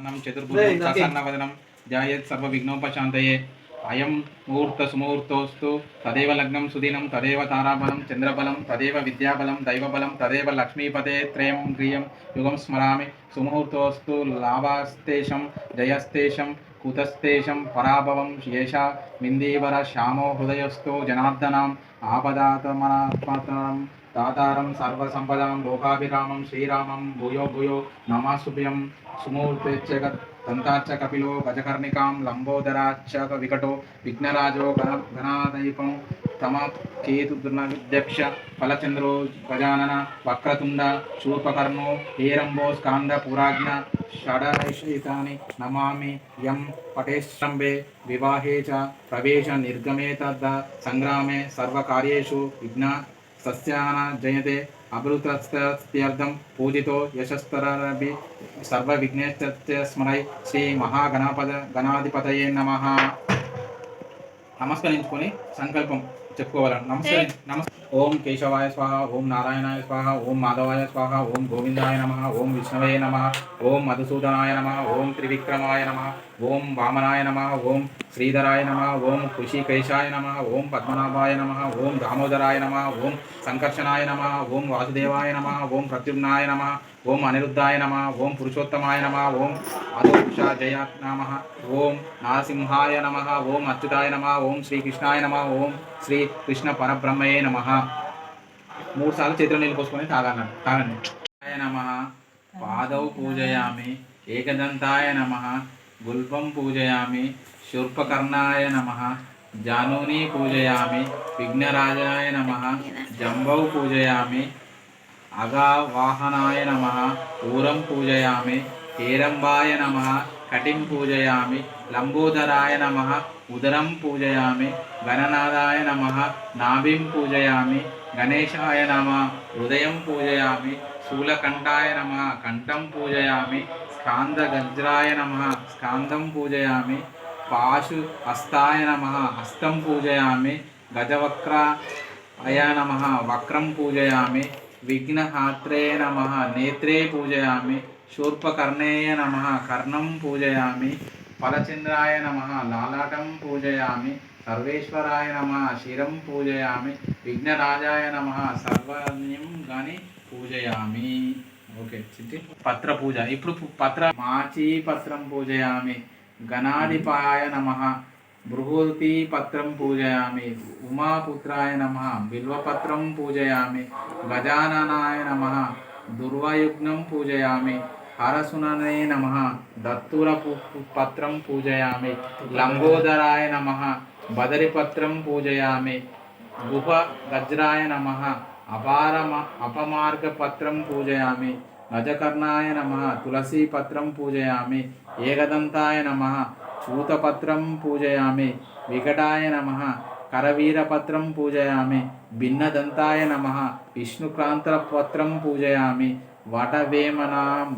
प्रसन्नं चतुर्भुजं ससन्नवदनं ध्यायेत् सर्वविघ्नोपशान्तये। अयं मुहूर्तसुमुहूर्तोऽस्तु तदेव लग्नं सुदिनं तदेव ताराबलं चन्द्रबलं तदेव विद्याबलं दैवबलं तदेव लक्ष्मीपते त्रयं ग्रियं युगं स्मरामि। सुमुहूर्तोऽस्तु लाभास्तेषं जयस्तेषं कुतस्तेषं पराभवं येषा मिन्दीवर श्यामो हृदयस्थो जनार्दनाम् आपदातमनात्मतरं दातारं सर्वसम्पदां लोकाभिरामं श्रीरामं भूयो भूयो नमास्तुभ्यं। सुमुहूर्तेच्च दन्ताच्च कपिलो गजकर्णिकां लम्बोदराच्च विकटो विघ्नराजो गणाधिपं तमकेतुर्नविध्यक्ष फलचन्द्रो गजानन वक्रतुण्ड शूर्पकर्णो हेरम्बो स्कान्दपुराज्ञ षडैतानि नमामि यं पटेश्रम्भे विवाहे च प्रवेश निर्गमे तद् संग्रामे सर्वकार्येषु विघ्न सस्यान जयते अभृतस्त्यर्थं पूजितो यशस्तरभि सर्वविघ्नेश्च स्मरै श्री महागणाधिपतये नमः। నమస్కరించుకొని సంకల్పం చెప్పుకోవాలని నమస్తే ఓం కేశవాయ స్వాహ ఓం నారాయణాయ స్వాహ ఓం మాధవాయ స్వాహ ఓం గోవిందాయ నమః ఓం విష్ణవే నమః ఓం మధుసూదనాయ నమః ఓం త్రివిక్రమాయ నమః ఓం వామనాయ నమః ఓం శ్రీధరాయ నమః ఓం కృషికేశాయ నమః ఓం పద్మనాభాయ నమః ఓం దామోదరాయ నమః ఓం సంకర్షణాయ నమః ఓం వాసుదేవాయ నమః ఓం ప్రద్యుమ్నాయ నమః ఓం అనిరుద్ధాయ నమః ఓం పురుషోత్తమాయ నమః ఓం అదోక్షాజయ నమః ఓం నారసింహాయ నమః ఓం అచ్యుతాయ నమః ఓం శ్రీకృష్ణాయ నమః ఓం శ్రీ కృష్ణ పరబ్రహ్మయే నమః। 3 సార్లు చేతిలో నీళ్ళు పోసుకొని తాగండి। నమః పాదౌ పూజయామి ఏకదంతాయ నమః గుల్పం పూజయామి శూర్పకర్ణాయ నమః జానూని పూజయామి విఘ్నరాజాయ నమః జంబౌ పూజయామి అగావాహనాయ నమః ఊరం పూజయామి హేరంబాయ నమః కటిం పూజయామి లంబోదరాయ నమః ఉదరం పూజయామి గణనాదాయ నమః నాభిం పూజయామి గణేశాయ నమః హృదయం పూజయామి శూలకంఠాయ నమః కంఠం పూజయామి స్కాందగజ్రాయ నమః స్కాందం పూజయామి పాశు హస్తాయ నమః హస్తం పూజయామి గజవక్రాయ నమః వక్రం పూజయామి విఘ్నహాత్రే నమః నేత్రే పూజయామి శూర్పకర్ణేయ నమః కర్ణం పూజయామి ఫలచంద్రాయ నమః లాలాటం పూజయామి సర్వేశ్వరాయ నమః శిరం పూజయామి విఘ్నరాజాయ నమః సర్వజ్ఞం గని పూజయామి। ఓకే చిట్టి పత్ర పూజ ఇప్పుడు పత్ర మాచి పత్రం పూజయామి గణాధిపాయ నమః బృహతి పత్రం పూజయామి ఉమాపుత్రాయ నమః బిల్వపత్రం పూజయామి గజాననాయ నమః దుర్వాయుగ్నం పూజయామి హరసుననే నమః దత్తూర పత్రం పూజయామి లంబోదరాయ నమః బదరిపత్రం పూజయామి గుహగజ్రాయ నమః అపమార్గపత్రం పూజయామి గజకర్ణాయ నమః తులసీపత్రం పూజయామి ఏకదంతాయ నమః చూతపత్రం పూజయామి వికటాయ నమః కరవీరపత్రం పూజయామి భిన్నదంతాయ నమః విష్ణుక్రాంతపత్రం పూజయామి వటవేమనాం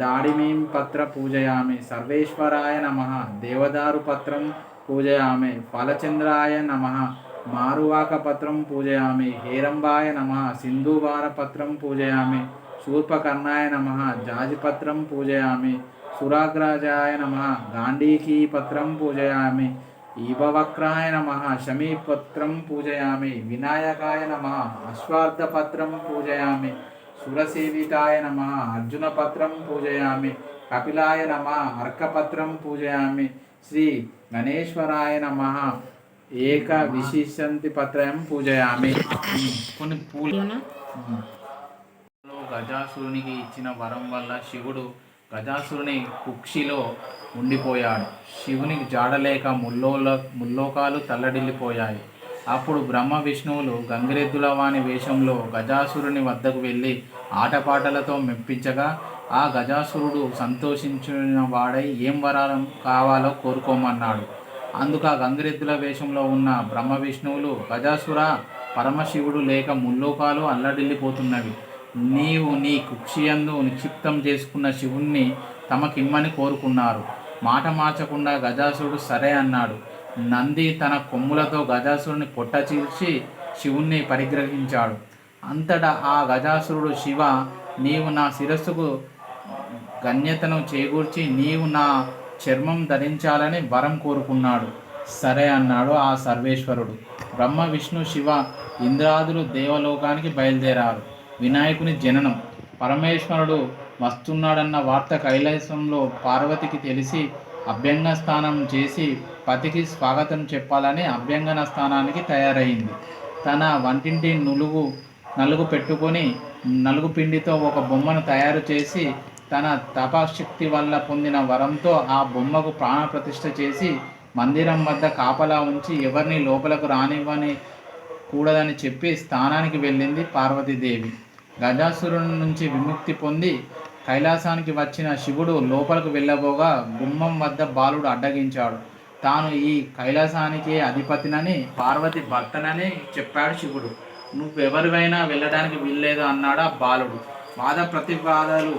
దాడిమీం పత్ర పూజయామి సర్వేశ్వరాయ నమః దేవదారు పత్రం పూజయామి ఫలచంద్రాయ నమః మారువాకపత్రం పూజయామి హేరంబాయ నమః సింధువార పత్రం పూజయామి శూర్పకర్ణాయ నమః జాజిపత్రం పూజయామి సురాగ్రాజాయ నమః గాంధీకీ పత్రం పూజయామి ఈభవక్రాయ నమః శమీపత్రం పూజయామి వినాయకాయ నమః అశ్వార్థపత్రం పూజయామి సురసేవితాయ నమః అర్జునపత్రం పూజయామి కపిలాయ నమః అర్కపత్రం పూజయామి శ్రీ గణేశ్వరాయ నమః ఏక విశిషంతి పత్రం పూజయామి। కొన్ని పూలు గజాసురునికి ఇచ్చిన వరం వల్ల శివుడు గజాసురుని కుక్షిలో ఉండిపోయాడు। శివునికి జాడలేక ముల్లోకాలు తల్లడిల్లిపోయాయి। అప్పుడు బ్రహ్మ విష్ణువులు గంగిరెద్దుల వాని వేషంలో గజాసురుని వద్దకు వెళ్ళి ఆటపాటలతో మెప్పించగా ఆ గజాసురుడు సంతోషించిన వాడై ఏం వరాలు కావాలో కోరుకోమన్నాడు। అందుకు ఆ గంగిరెద్దుల వేషంలో ఉన్న బ్రహ్మ విష్ణువులు గజాసుర పరమశివుడు లేక ముల్లోకాలు అల్లడిల్లిపోతున్నవి, నీవు నీ కుక్షియందు నిక్షిప్తం చేసుకున్న శివుణ్ణి తమకిమ్మని కోరుకున్నారు। మాట మార్చకుండా గజాసురుడు సరే అన్నాడు। నంది తన కొమ్ములతో గజాసురుని పొట్ట చీల్చి శివుణ్ణి పరిగ్రహించాడు। అంతటా ఆ గజాసురుడు శివ నీవు నా శిరస్సుకు గణ్యతను చేకూర్చి నీవు నా చర్మం ధరించాలని వరం కోరుకున్నాడు. సరే అన్నాడు ఆ సర్వేశ్వరుడు. బ్రహ్మ విష్ణు శివ ఇంద్రాదులు దేవలోకానికి బయలుదేరారు. వినాయకుని జననం. పరమేశ్వరుడు వస్తున్నాడన్న వార్త కైలాసంలో పార్వతికి తెలిసి అభ్యంగ స్నానం చేసి పతికి స్వాగతం చెప్పాలని అభ్యంగన స్థానానికి తయారైంది. తన వంటింటి నలుగు పెట్టుకొని నలుగు పిండితో ఒక బొమ్మను తయారు చేసి తన తపశక్తి వల్ల పొందిన వరంతో ఆ బొమ్మకు ప్రాణప్రతిష్ఠ చేసి మందిరం వద్ద కాపలా ఉంచి ఎవరిని లోపలకు రానివ్వని కూడదని చెప్పి స్థానానికి వెళ్ళింది పార్వతీదేవి. గజాసురుని నుంచి విముక్తి పొంది కైలాసానికి వచ్చిన శివుడు లోపలకు వెళ్ళబోగా గుమ్మం వద్ద బాలుడు అడ్డగించాడు. తాను ఈ కైలాసానికి అధిపతినని పార్వతి భర్తనని చెప్పాడు శివుడు. నువ్వెవరివైనా వెళ్ళడానికి వీల్లేదు అన్నాడు ఆ బాలుడు. వాద ప్రతివాదాలు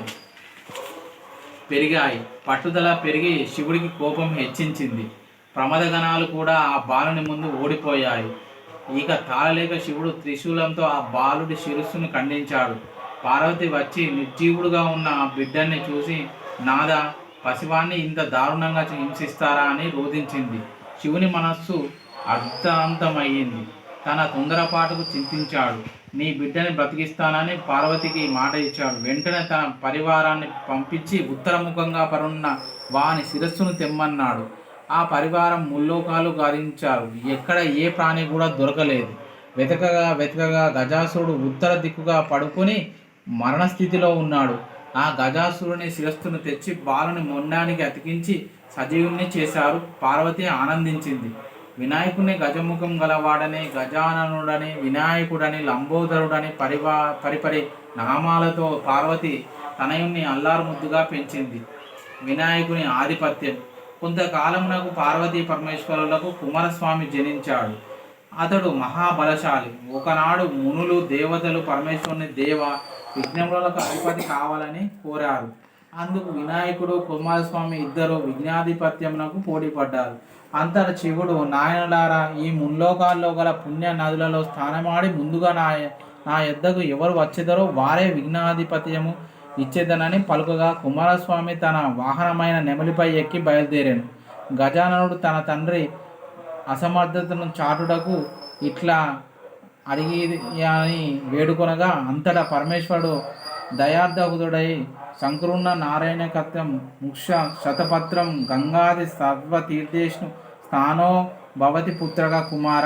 పెరిగాయి. పట్టుదల పెరిగి శివుడికి కోపం హెచ్చించింది. ప్రమదగణాలు కూడా ఆ బాలుని ముందు ఓడిపోయాయి. ఇక తాళలేక శివుడు త్రిశూలంతో ఆ బాలుడి శిరస్సును ఖండించాడు. పార్వతి వచ్చి నిర్జీవుడుగా ఉన్న ఆ బిడ్డని చూసి నాదా, పసివాణ్ణి ఇంత దారుణంగా హింసిస్తారా అని రోధించింది. శివుని మనస్సు అర్థాంతమయ్యింది. తన తొందరపాటుకు చింతించాడు. నీ బిడ్డని బ్రతికిస్తానని పార్వతికి మాట ఇచ్చాడు. వెంటనే తన పరివారాన్ని పంపించి ఉత్తరముఖంగా పరున్న వాని శిరస్సును తెమ్మన్నాడు. ఆ పరివారం ముల్లోకాలు గాలించారు. ఎక్కడ ఏ ప్రాణి కూడా దొరకలేదు. వెతకగా గజాసురుడు ఉత్తర దిక్కుగా పడుకొని మరణస్థితిలో ఉన్నాడు. ఆ గజాసురుని శిరస్సును తెచ్చి బాలుని మొండానికి అతికించి సజీవుని చేశారు. పార్వతి ఆనందించింది. వినాయకుని గజముఖం గలవాడని, గజాననుడని, వినాయకుడని, లంబోదరుడని పరిపరి నామాలతో పార్వతి తనయుణ్ణి అల్లారు ముద్దుగా పెంచింది. వినాయకుని ఆధిపత్యం. కొంతకాలమునకు పార్వతీ పరమేశ్వరులకు కుమారస్వామి జనించాడు. అతడు మహాబలశాలి. ఒకనాడు మునులు దేవతలు పరమేశ్వరుని దేవ విఘ్నములకు అధిపతి కావాలని కోరారు. అందుకు వినాయకుడు కుమారస్వామి ఇద్దరు విఘ్నాధిపత్యమునకు పోటీపడ్డారు. అంతట శివుడు, నాయనలారా, ఈ ముల్లోకాల్లో గల పుణ్య నదులలో స్థానమాడి ముందుగా నా యొద్దకు ఎవరు వచ్చేదరో వారే విఘ్నాధిపత్యము ఇచ్చేదనని పలుకగా కుమారస్వామి తన వాహనమైన నెమలిపై ఎక్కి బయలుదేరాను. గజాననుడు తన తండ్రి అసమర్థతను చాటుటకు ఇట్లా అడిగి అని వేడుకొనగా అంతటా పరమేశ్వరుడు దయార్ధహృదయుడై సంకృణ నారాయణ కత్యం ముక్ష శతపత్రం గంగాది సర్వతీర్థేష్ను స్థానో భవతి పుత్రగా కుమార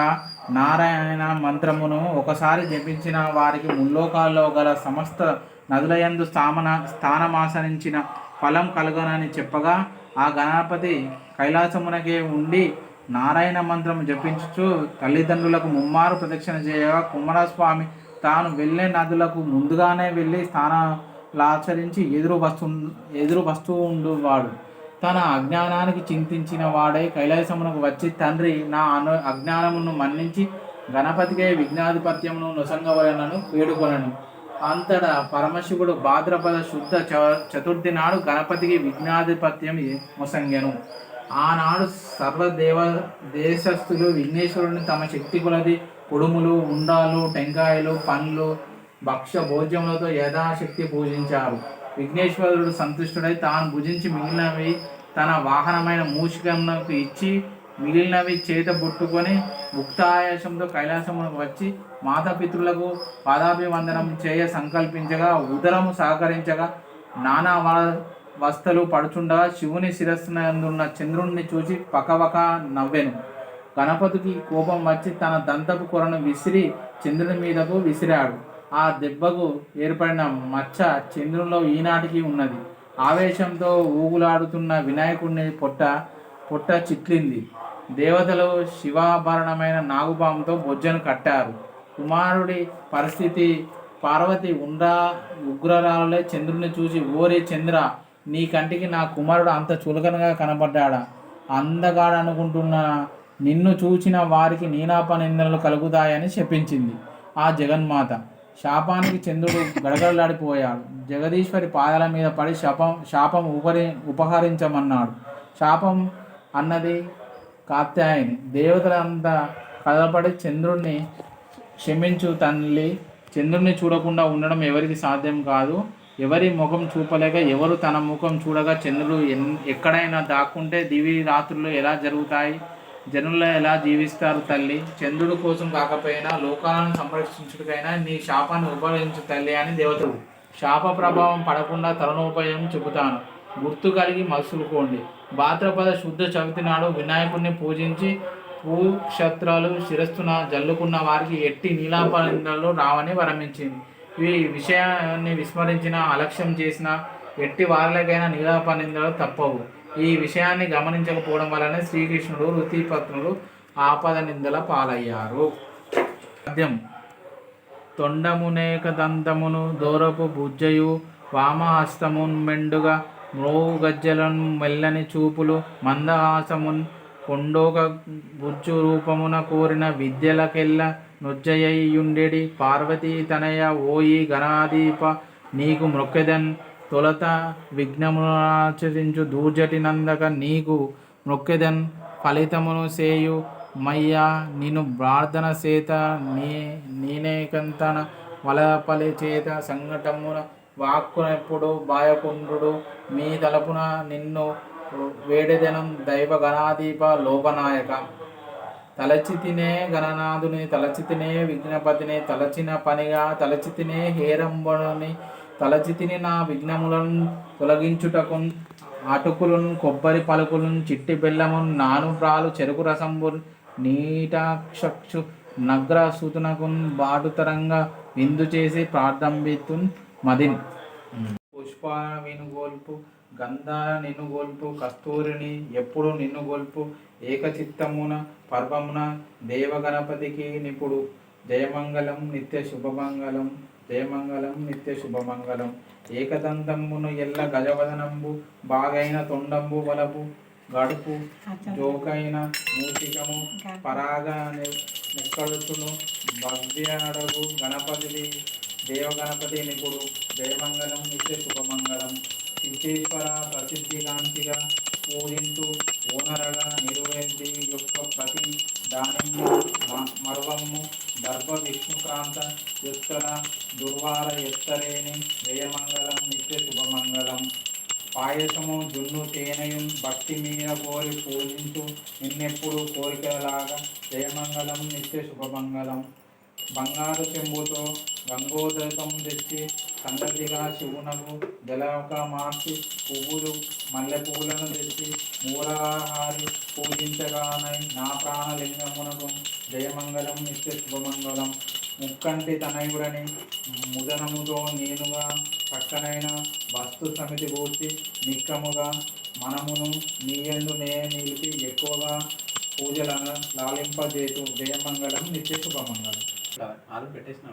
నారాయణ మంత్రమును ఒకసారి జపించిన వారికి ముల్లోకాల్లో గల సమస్త నదులయందు స్థానమాసరించిన ఫలం కలుగనని చెప్పగా ఆ గణపతి కైలాసమునకే ఉండి నారాయణ మంత్రం జపించుచు తల్లిదండ్రులకు ముమ్మారు ప్రదక్షిణ చేయగా కుమారస్వామి తాను వెళ్ళే నదులకు ముందుగానే వెళ్ళి స్థానాలాచరించి ఎదురు వస్తూ ఉండేవాడు. తన అజ్ఞానానికి చింతించిన వాడై కైలాసమునకు వచ్చి తండ్రి నా అజ్ఞానమును మన్నించి గణపతికే విఘ్నాధిపత్యమును నొసంగవలనను వేడుకొనను. అంతటా పరమశివుడు భాద్రపద శుద్ధ చతుర్థి నాడు గణపతికి విఘ్నాధిపత్యం మొసంగెను. ఆనాడు సర్వదేవ దేశస్థులు విఘ్నేశ్వరుని తమ శక్తి కొలది కుడుములు, ఉండాలు, టెంకాయలు, పండ్లు, భక్ష భోజ్యములతో యథాశక్తి పూజించారు. విఘ్నేశ్వరుడు సంతుష్టుడై తాను భుజించి మిగిలినవి తన వాహనమైన మూషికమునకు ఇచ్చి మిగిలినవి చేత పుట్టుకొని ముక్తాయాసంతో కైలాసమునకు వచ్చి మాతాపితృలకు పాదాభివందనం చేయ సంకల్పించగా ఉదరము సహకరించగా నానా వస్తలు పడుచుండగా శివుని శిరస్సునందున్న చంద్రుణ్ణి చూసి పకవక నవ్వెను. గణపతికి కోపం వచ్చి తన దంతపు కొరను విసిరి చంద్రుని మీదకు విసిరాడు. ఆ దెబ్బకు ఏర్పడిన మచ్చ చంద్రునిలో ఈనాటికి ఉన్నది. ఆవేశంతో ఊగులాడుతున్న వినాయకుడిని పొట్ట చిట్లింది. దేవతలు శివాభరణమైన నాగుపాముతో బొజ్జను కట్టారు. కుమారుడి పరిస్థితి. పార్వతి ఉగ్రరాలే చంద్రుని చూసి, ఓరే చంద్ర, నీ కంటికి నా కుమారుడు అంత చులకనగా కనబడ్డా? అందగాడనుకుంటున్న నిన్ను చూచిన వారికి నీనాపనిందనలు కలుగుతాయని శపించింది ఆ జగన్మాత. శాపానికి చంద్రుడు గడగడలాడిపోయాడు. జగదీశ్వరి పాదాల మీద పడి శాపం ఉపహరించమన్నాడు. శాపం అన్నది కాత్యాయని. దేవతలంతా కదలపడి చంద్రుణ్ణి క్షమించు తల్లి, చంద్రుణ్ణి చూడకుండా ఉండడం ఎవరికి సాధ్యం కాదు. ఎవరి ముఖం చూపలేక ఎవరు తన ముఖం చూడగా చంద్రుడు ఎక్కడైనా దాక్కుంటే దివి రాత్రులు ఎలా జరుగుతాయి, జనుల్లో ఎలా జీవిస్తారు తల్లి. చంద్రుడు కోసం కాకపోయినా లోకాలను సంరక్షించుటకైనా నీ శాపాన్ని ఉపయోగించు తల్లి అని దేవతలు. శాప ప్రభావం పడకుండా తరుణోపాయం చెబుతాను, గుర్తు కలిగి మసులుకోండి. భాద్రపద శుద్ధ చవితి నాడు వినాయకుడిని పూజించి భూక్షత్రాలు శిరస్సున జల్లుకున్న వారికి ఎట్టి నీలాపనిందలు రావని వరమించింది. ఈ విషయాన్ని విస్మరించిన, అలక్ష్యం చేసిన ఎట్టి వారికైనా నీలాపనిందలు తప్పవు. ఈ విషయాన్ని గమనించకపోవడం వలన శ్రీకృష్ణుడు ఋతిపత్నులు ఆపద నిందల పాలయ్యారు. పద్యం. తొండమునేక దంతమును దూరపు బుజ్జయు వామహస్తమున్ మెండుగా మ్రోవు గజ్జలను మెల్లని చూపులు మందహాసమున్ కొండోక గుజ్జు రూపమున కోరిన విద్యలకెల్ల నొజ్జయ్యుండెడి పార్వతీ తనయ ఓయి గణాదీప నీకు మొక్కెదన్ తొలత విఘ్నమునాచరించు దూర్జటి నందక నీకు మొక్కెదన్ ఫలితమును సేయు మయ్యా నిన్ను ప్రార్థన చేత నేనేకంతన వలపలి చేత సంఘటమున వాక్కునెప్పుడు బాయకుండ్రుడు మీ తలపున నిన్ను వేడెదనం దైవ గణాదీప లోకనాయక. తలచితినే గణనాథుని తలచితినే విఘ్నపతిని తలచిన పనిగా తలచితినే హేరంబుని తలచితిని నా విఘ్నములను తొలగించుటకున్ అటుకులను కొబ్బరి పలుకులను చిట్టి బెల్లమున్ నాను ప్రాలు చెరుకు రసంబున్ నీటాక్షక్షు నగ్ర సూతునకున్ బాటుతరంగా విందు చేసి ప్రార్థంబితున్ మదిన్. పుష్ప వినుగోల్పు గంధార నిన్నుగొల్పు కస్తూరిని ఎప్పుడు నిన్నుగొల్పు ఏకచిత్తమున పర్వమున దేవగణపతికి నిపుడు. జయమంగళం నిత్య శుభమంగళం, జయమంగళం నిత్య శుభమంగళం. ఏకదంతమును ఎల్ల గజవదనంబు బాగైన తొండంబు వలపు గడుపు జోకైన మూషికము పరాగ నెక్కడుచును భవ్యడగు గణపతి దేవగణపతి నిపుడు. జయమంగళం నిత్య శుభమంగళం. సిద్ధేశ్వర ప్రసిద్ధిగాంతిగా పూజించు ఓనరగా నిరువేది యొక్క ప్రతి దానిము మర్వము దర్భ విష్ణుక్రాంత ఎత్తర దుర్వార ఎత్తరేని. జయమంగళం నిత్య శుభమంగళం. పాయసము జున్ను తేనెయు భక్తి మీద కోరి పూజించు నిన్నెప్పుడు కోరికలాగా. జయమంగళం నిత్య శుభమంగళం. బంగారు చెంబుతో గంగోదకం తెచ్చి సంగతిగా శివునకు జలక మార్చి పువ్వులు మల్లె పువ్వులను తెచ్చి మూలహారి పూజించగానై నా ప్రాణలింగమునకు. జయమంగళం నిత్య శుభమంగళం. ముక్కంటి తనయుడని ముదనముతో నేనుగా పక్కనైన వస్తు సమితి కూర్చి నిక్కముగా మనమును నీయందు నిలిపి ఎక్కువగా పూజలను లాలింపజేతు. జయమంగళం నిత్య శుభమంగళం. ఆలు పెట్టేసినా